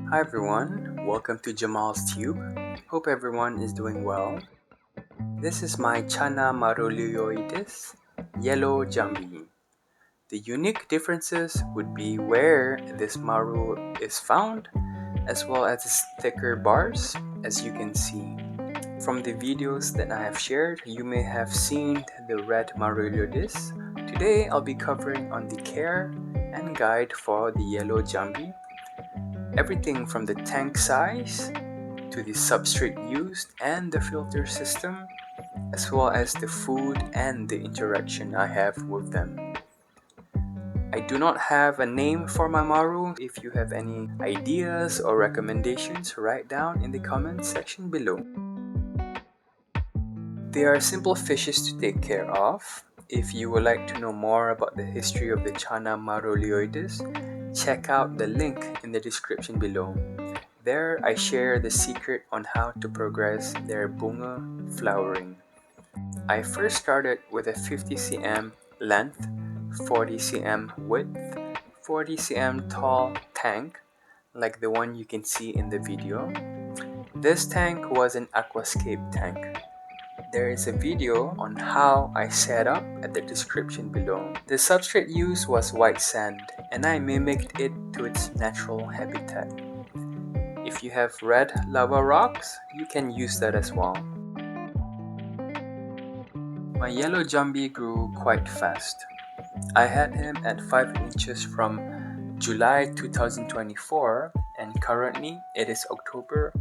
Hi everyone, welcome to JamalsTUBE. Hope everyone is doing well. This is my Channa Maru yellow JAMBI. The unique differences would be where this maru is found, as well as its thicker bars, as you can see. From the videos that I have shared, you may have seen the red Marulioides. Today I'll be covering on the care and guide for the yellow JAMBI. Everything from the tank size to the substrate used and the filter system, as well as the food and the interaction I have with them. I do not have a name for my maru. If you have any ideas or recommendations, write down in the comments section below. They are simple fishes to take care of. If you would like to know more about the history of the Channa Maru, check out the link in the description below. There, I share the secret on how to progress their bunga flowering. I first started with a 50 cm length, 40 cm width, 40 cm tall tank, like the one you can see in the video. This tank was an Aquascape tank. There is a video on how I set up at the description below. The substrate used was white sand, and I mimicked it to its natural habitat. If you have red lava rocks, you can use that as well. My yellow JAMBI grew quite fast. I had him at 5 inches from July 2024, and currently it is October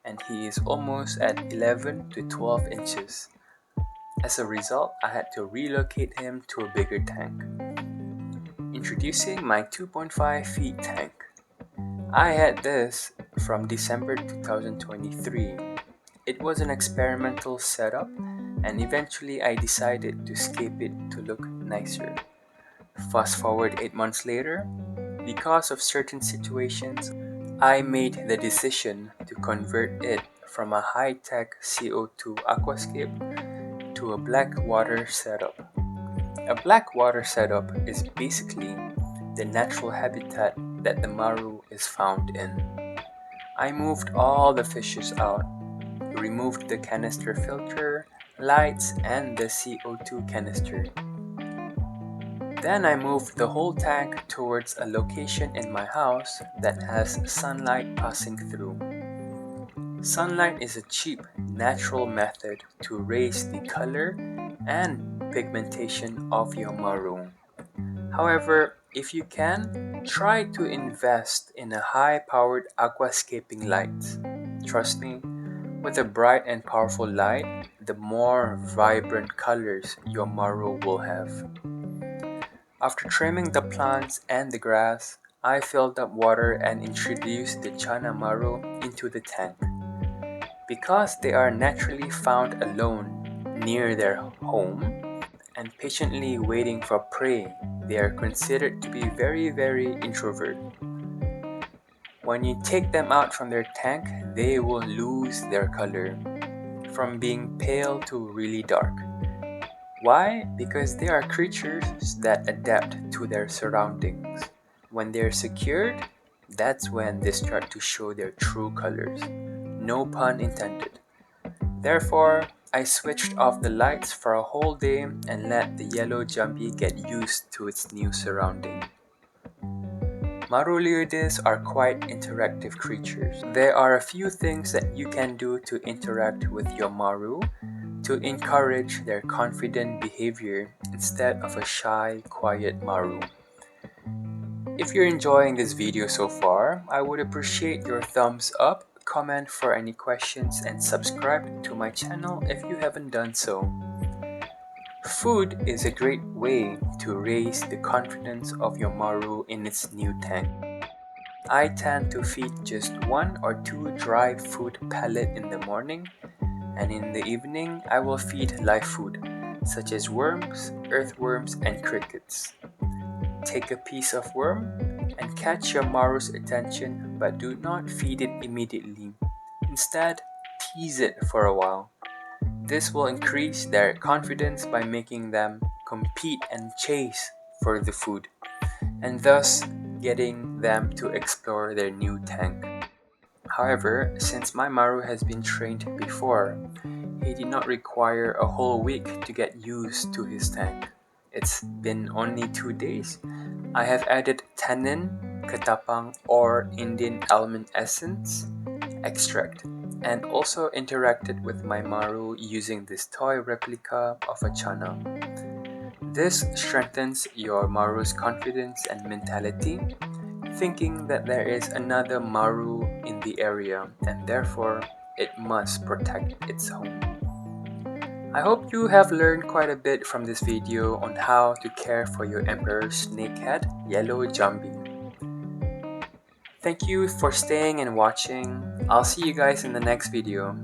and he is almost at 11 to 12 inches. As a result, I had to relocate him to a bigger tank. Introducing my 2.5 feet tank. I had this from December 2023. It was an experimental setup, and eventually I decided to scape it to look nicer. Fast forward 8 months later, because of certain situations, I made the decision to convert it from a high-tech CO2 aquascape to a blackwater setup. A blackwater setup is basically the natural habitat that the maru is found in. I moved all the fishes out, removed the canister filter, lights, and the CO2 canister. Then I moved the whole tank towards a location in my house that has sunlight passing through. Sunlight is a cheap, natural method to raise the color and pigmentation of your maru. However, if you can, try to invest in a high-powered aquascaping light. Trust me, with a bright and powerful light, the more vibrant colors your maru will have. After trimming the plants and the grass, I filled up water and introduced the Channa Maru into the tank. Because they are naturally found alone near their home and patiently waiting for prey, they are considered to be very introvert. When you take them out from their tank, they will lose their color from being pale to really dark. Why? Because they are creatures that adapt to their surroundings. When they're secured, that's when they start to show their true colors. No pun intended. Therefore, I switched off the lights for a whole day and let the yellow JAMBI get used to its new surrounding. Marulioides are quite interactive creatures. There are a few things that you can do to interact with your maru to encourage their confident behavior instead of a shy, quiet maru. If you're enjoying this video so far, I would appreciate your thumbs up, comment for any questions, and subscribe to my channel if you haven't done so. Food is a great way to raise the confidence of your maru in its new tank. I tend to feed just 1 or 2 dry food pellets in the morning, and in the evening I will feed live food such as worms, earthworms, and crickets. Take a piece of worm and catch your maru's attention, but do not feed it immediately. Instead, tease it for a while. This will increase their confidence by making them compete and chase for the food, and thus getting them to explore their new tank. However, since my Maru has been trained before, he did not require a whole week to get used to his tank. It's been only 2 days. I have added tannin, ketapang or Indian almond essence, extract, and also interacted with my Maru using this toy replica of a Chana. This strengthens your Maru's confidence and mentality, thinking that there is another Maru in the area and therefore it must protect its home. I hope you have learned quite a bit from this video on how to care for your emperor snakehead yellow JAMBI. Thank you for staying and watching. I'll see you guys in the next video.